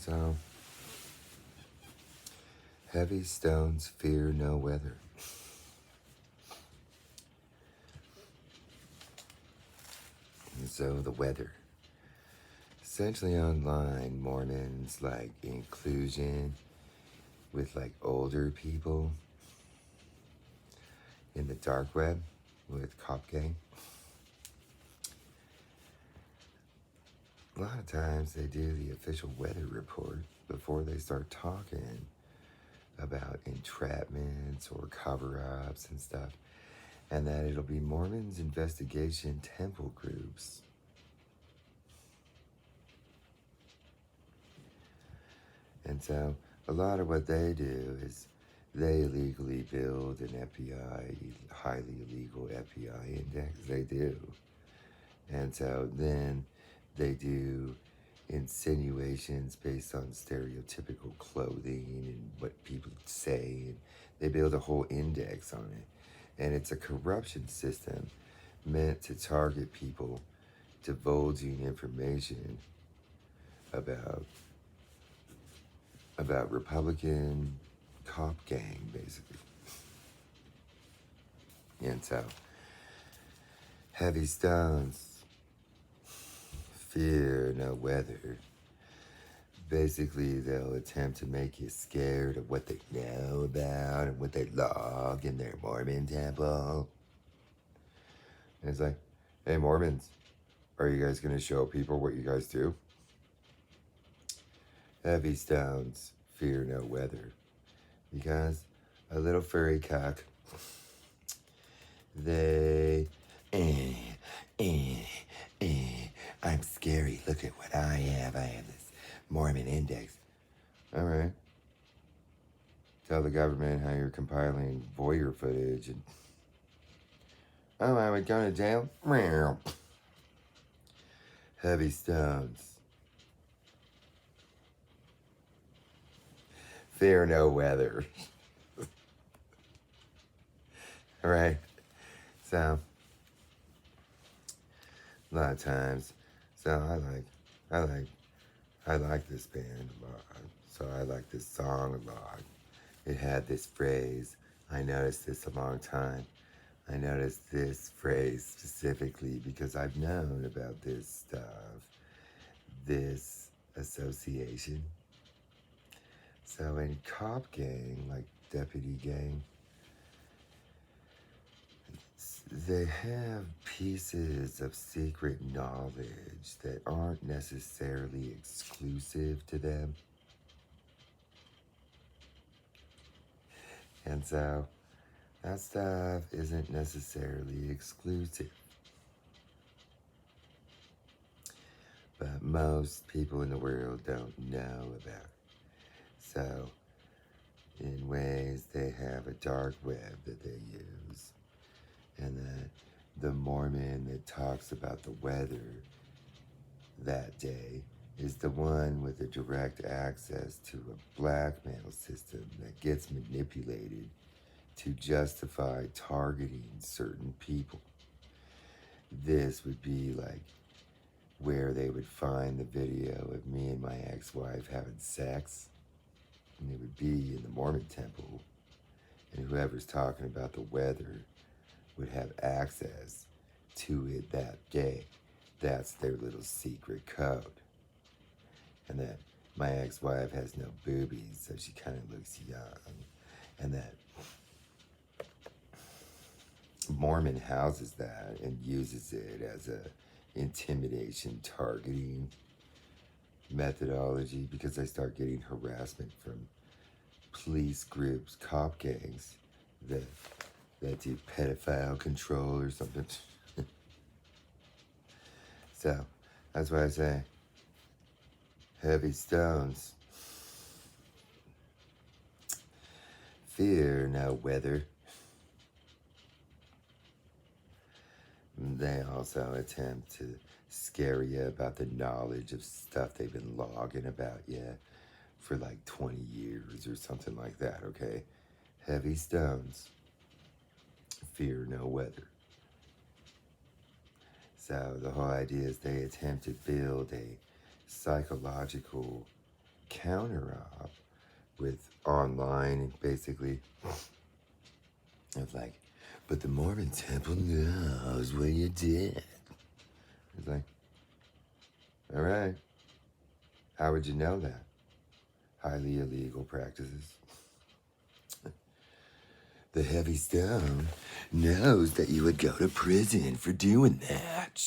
So, heavy stones fear no weather. And so the weather. Essentially online, Mormons like inclusion with like older people in the dark web with Cop Gang. A lot of times they do the official weather report before they start talking about entrapments or cover-ups and stuff, and that it'll be Mormons investigation temple groups. And so a lot of what they do is they illegally build an FBI, highly illegal FBI index. They do. And so then they do insinuations based on stereotypical clothing and what people say. And they build a whole index on it. And it's a corruption system meant to target people divulging information about Republican cop gang, basically. And so, heavy stones, fear no weather. Basically, they'll attempt to make you scared of what they know about and what they log in their Mormon temple. And it's like, hey, Mormons, are you guys going to show people what you guys do? Heavy stones fear no weather, because a little furry cock, they, I'm scary, look at what I have this Mormon index. All right. Tell the government how you're compiling voyeur footage and, oh, I would go to jail? Heavy stones. Fear no weather. All right. So, a lot of times, so I like this band a lot. So I like this song a lot. It had this phrase. I noticed this a long time. I noticed this phrase specifically because I've known about this stuff, this association. So in cop gang, like deputy gang, they have pieces of secret knowledge that aren't necessarily exclusive to them. And so that stuff isn't necessarily exclusive. But most people in the world don't know about it. So, in ways, they have a dark web that they use. And that the Mormon that talks about the weather that day is the one with the direct access to a blackmail system that gets manipulated to justify targeting certain people. This would be like where they would find the video of me and my ex-wife having sex. And it would be in the Mormon temple. And whoever's talking about the weather would have access to it that day. That's their little secret code. And that my ex-wife has no boobies, so she kind of looks young. And that Mormon houses that and uses it as a intimidation targeting methodology because they start getting harassment from police groups, cop gangs that do pedophile control or something. So that's why I say heavy stones fear no weather. They also attempt to scare you about the knowledge of stuff they've been logging about you for like 20 years or something like that, okay? Heavy stones fear no weather. So the whole idea is they attempt to build a psychological counter up with online, basically, of like, but the Mormon temple knows what you did. It's like, all right, how would you know that? Highly illegal practices. The heavy stone knows that you would go to prison for doing that.